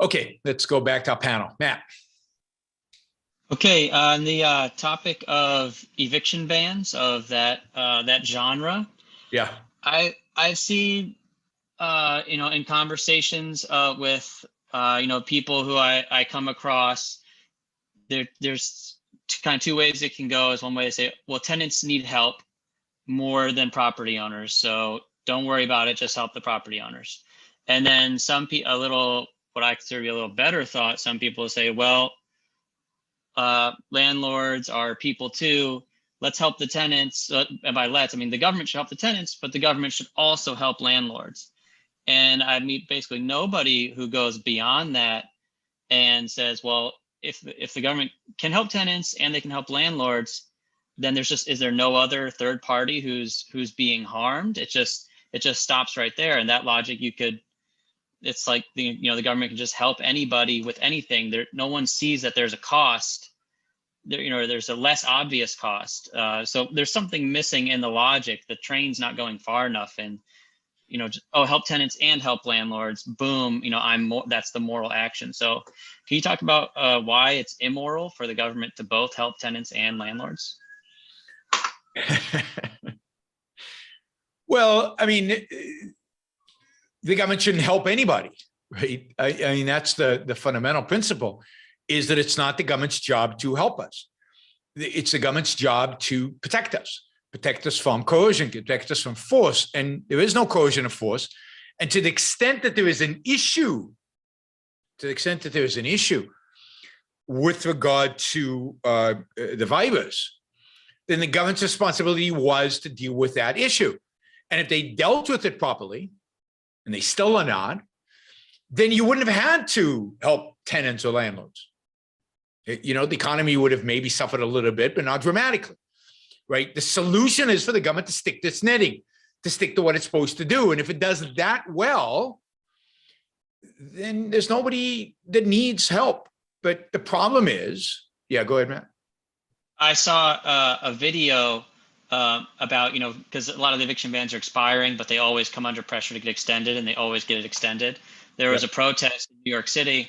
Okay, let's go back to our panel. Matt. Okay, on the topic of eviction bans of that genre, Yeah. I've seen in conversations with people who I come across, there's kind of two ways it can go. Is one way to say, well, tenants need help more than property owners, so don't worry about it, just help the property owners. And then a little, what I consider to be a little better thought, some people say, well, landlords are people too. Let's help the tenants. And by let's, I mean the government should help the tenants, but the government should also help landlords. And I meet basically nobody who goes beyond that and says, well, if the government can help tenants and they can help landlords, then is there no other third party who's being harmed? It just stops right there. And that logic, it's like the government can just help anybody with anything. No one sees that there's a cost. There's a less obvious cost. So there's something missing in the logic. The train's not going far enough. And help tenants and help landlords. Boom. That's the moral action. So can you talk about why it's immoral for the government to both help tenants and landlords? Well, I mean, the government shouldn't help anybody, right? I mean, that's the fundamental principle, is that it's not the government's job to help us. It's the government's job to protect us from coercion, protect us from force. And there is no coercion or force. And to the extent that there is an issue, with regard to the virus, then the government's responsibility was to deal with that issue. And if they dealt with it properly, and they still are not, then you wouldn't have had to help tenants or landlords. The economy would have maybe suffered a little bit, but not dramatically, right? The solution is for the government to stick to its knitting, to stick to what it's supposed to do. And if it does that well, then there's nobody that needs help. But the problem is, yeah, go ahead, Matt. I saw a video about, because a lot of the eviction bans are expiring, but they always come under pressure to get extended, and they always get it extended. There was a protest in New York City,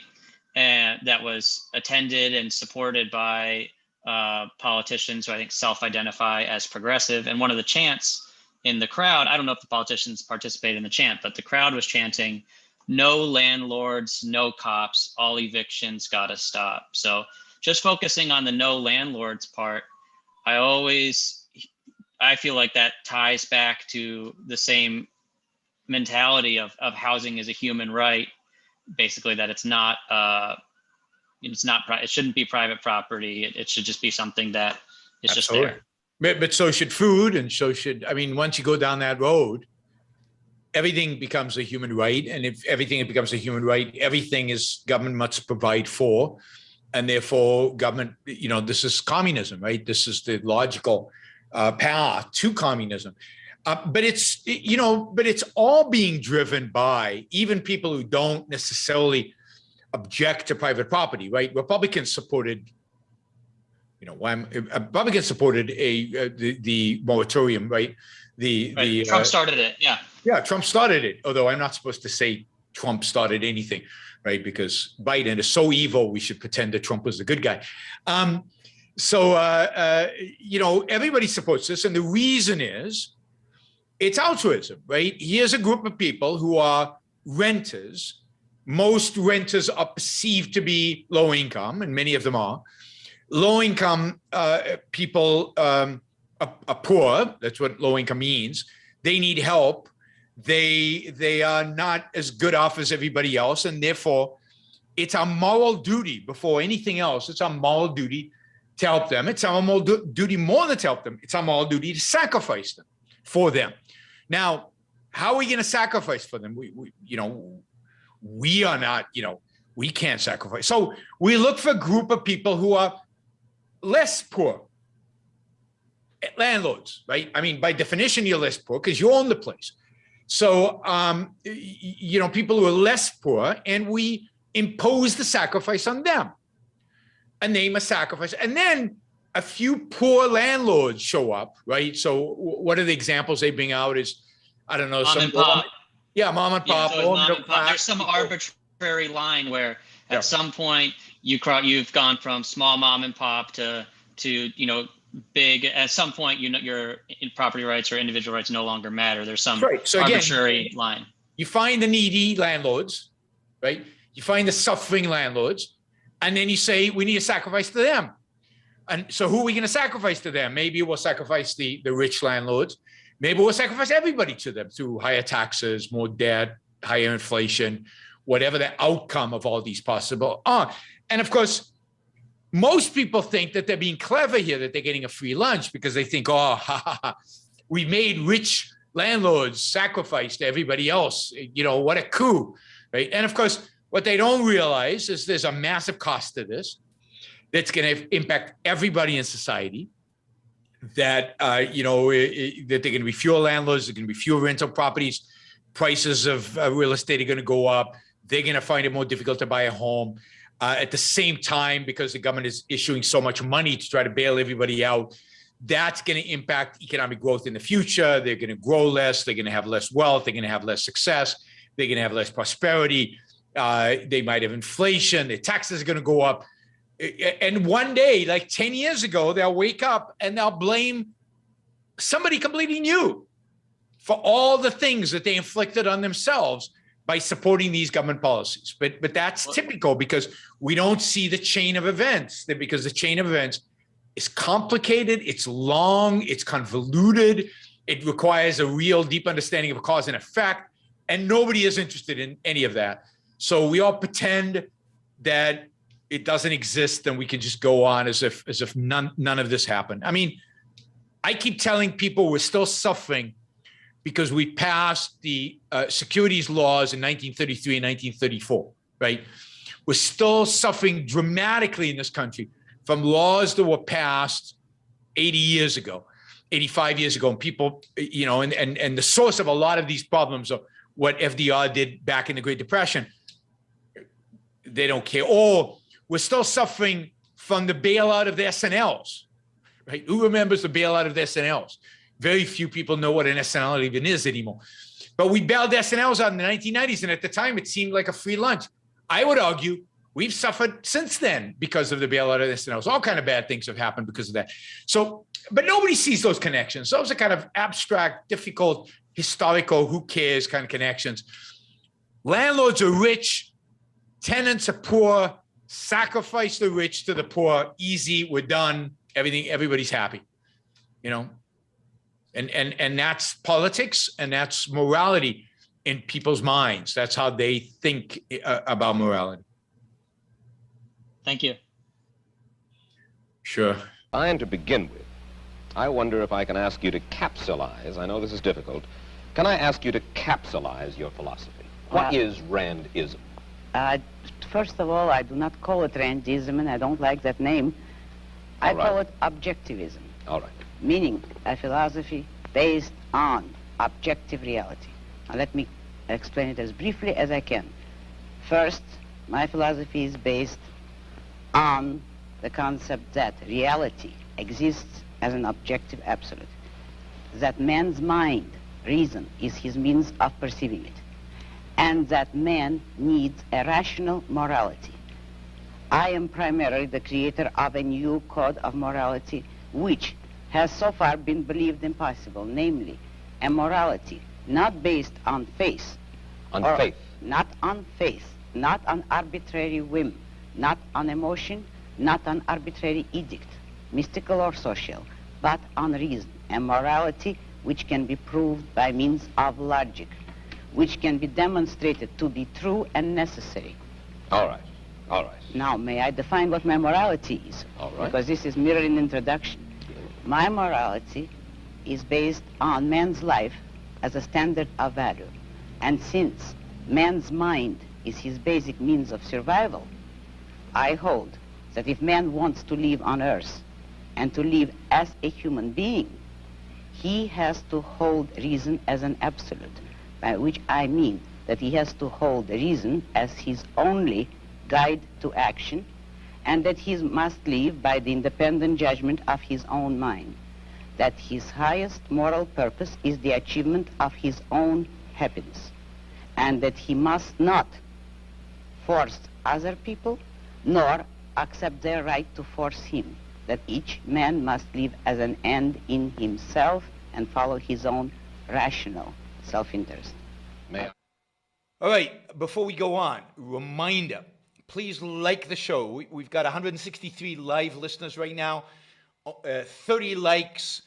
and that was attended and supported by politicians who I think self-identify as progressive. And one of the chants in the crowd, I don't know if the politicians participated in the chant, but the crowd was chanting, "No landlords, no cops, all evictions gotta stop." So just focusing on the no landlords part, I feel like that ties back to the same mentality of housing as a human right, basically, that it shouldn't be private property. It should just be something that is Absolutely. just there. But so should food, and once you go down that road, everything becomes a human right. And if everything becomes a human right, everything is government must provide for. And therefore government, this is communism, right? This is the logical path to communism. But it's all being driven by even people who don't necessarily object to private property, right? Republicans supported the moratorium, right? Trump started it, yeah. Yeah, Trump started it, although I'm not supposed to say Trump started anything, right? Because Biden is so evil, we should pretend that Trump was the good guy. Everybody supports this. And the reason is it's altruism, right? Here's a group of people who are renters. Most renters are perceived to be low income, and many of them are. Low income people are poor. That's what low income means. They need help. They are not as good off as everybody else, and therefore it's our moral duty before anything else. It's our moral duty to help them. It's our moral duty more than to help them. It's our moral duty to sacrifice them for them. Now, how are we going to sacrifice for them? We are not, we can't sacrifice. So we look for a group of people who are less poor. Landlords, right? I mean, by definition, you're less poor because you own the place. So, people who are less poor, and we impose the sacrifice on them, a name of sacrifice. And then a few poor landlords show up, right? So what are the examples they bring out is, I don't know. Mom and pop. Yeah, mom and pop. There's some arbitrary arbitrary line where at some point you've gone from small mom and pop to big. At some point, your property rights or individual rights no longer matter. There's some arbitrary line. You find the needy landlords, right? You find the suffering landlords, and then you say we need to sacrifice to them. And so who are we going to sacrifice to them? Maybe we'll sacrifice the rich landlords. Maybe we'll sacrifice everybody to them through higher taxes, more debt, higher inflation, whatever the outcome of all these possible are. And of course, most people think that they're being clever here, that they're getting a free lunch because they think, we made rich landlords sacrifice to everybody else. What a coup, right? And of course, what they don't realize is there's a massive cost to this that's going to impact everybody in society. That that there are going to be fewer landlords, there are going to be fewer rental properties, prices of real estate are going to go up. They're going to find it more difficult to buy a home. At the same time, because the government is issuing so much money to try to bail everybody out, that's going to impact economic growth in the future. They're going to grow less. They're going to have less wealth. They're going to have less success. They're going to have less prosperity. They might have inflation. Their taxes are going to go up. And one day, like 10 years ago, they'll wake up and they'll blame somebody completely new for all the things that they inflicted on themselves by supporting these government policies. But that's typical because we don't see the chain of events, because the chain of events is complicated, it's long, it's convoluted, it requires a real deep understanding of cause and effect, and nobody is interested in any of that. So we all pretend that it doesn't exist and we can just go on as if none of this happened. I mean, I keep telling people we're still suffering because we passed the securities laws in 1933 and 1934, right? We're still suffering dramatically in this country from laws that were passed 80 years ago, 85 years ago. And people, and the source of a lot of these problems are what FDR did back in the Great Depression. They don't care. Or we're still suffering from the bailout of the S&Ls, right? Who remembers the bailout of the S&Ls? Very few people know what an S&L even is anymore. But we bailed S&Ls out in the 1990s, and at the time, it seemed like a free lunch. I would argue we've suffered since then because of the bailout of S&Ls. All kind of bad things have happened because of that. So, but nobody sees those connections. Those are kind of abstract, difficult, historical, who cares kind of connections. Landlords are rich, tenants are poor, sacrifice the rich to the poor, easy, we're done, everybody's happy, And that's politics, and that's morality in people's minds. That's how they think about morality. Thank you. Sure. And to begin with, I wonder if I can ask you to capsulize. I know this is difficult. Can I ask you to capsulize your philosophy? What is Randism? First of all, I do not call it Randism, and I don't like that name. I call it objectivism. All right. Meaning a philosophy based on objective reality. Now let me explain it as briefly as I can. First, my philosophy is based on the concept that reality exists as an objective absolute, that man's mind, reason, is his means of perceiving it, and that man needs a rational morality. I am primarily the creator of a new code of morality which has so far been believed impossible, namely a morality not based on faith. On faith? Not on faith, not on arbitrary whim, not on emotion, not on arbitrary edict, mystical or social, but on reason. A morality which can be proved by means of logic, which can be demonstrated to be true and necessary. All right, all right. Now, may I define what my morality is? All right. Because this is merely an introduction. My morality is based on man's life as a standard of value. And since man's mind is his basic means of survival, I hold that if man wants to live on earth and to live as a human being, he has to hold reason as an absolute, by which I mean that he has to hold reason as his only guide to action, and that he must live by the independent judgment of his own mind, that his highest moral purpose is the achievement of his own happiness, and that he must not force other people, nor accept their right to force him, that each man must live as an end in himself and follow his own rational self-interest. May I? All right, before we go on, reminder, please like the show. We've got 163 live listeners right now, 30 likes.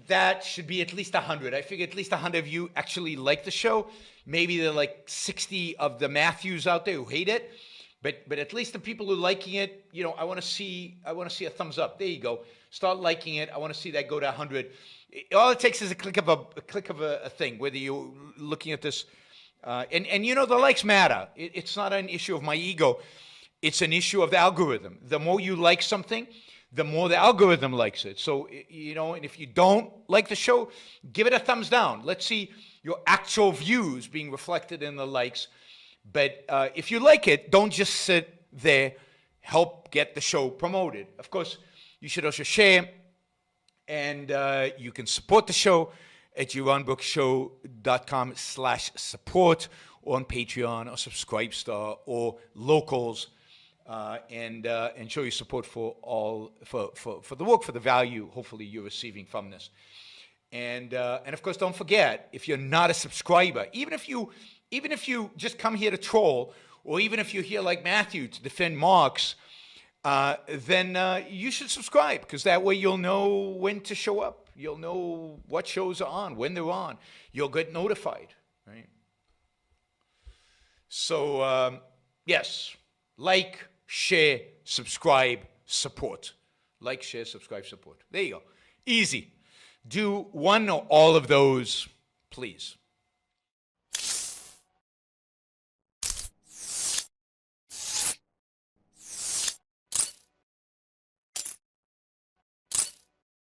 That should be at least 100. I figure at least 100 of you actually like the show. Maybe there are like 60 of the Matthews out there who hate it, but at least the people who are liking it, you know, I want to see a thumbs up. There you go. Start liking it. I want to see that go to 100. All it takes is a click of a thing, whether you're looking at this. And you know, the likes matter. It's not an issue of my ego. It's an issue of the algorithm. The more you like something, the more the algorithm likes it. So, you know, and if you don't like the show, give it a thumbs down. Let's see your actual views being reflected in the likes. But if you like it, don't just sit there. Help get the show promoted. Of course, you should also share. And you can support the show at JeronBrooksShow.com/support, or on Patreon or Subscribestar or Locals, and show your support for the work, for the value hopefully you're receiving from this. And of course, don't forget, if you're not a subscriber, even if you just come here to troll, or even if you're here like Matthew to defend Marx, then you should subscribe, because that way you'll know when to show up. You'll know what shows are on, when they're on. You'll get notified, right? So, yes, like, share, subscribe, support. Like, share, subscribe, support. There you go. Easy. Do one or all of those, please.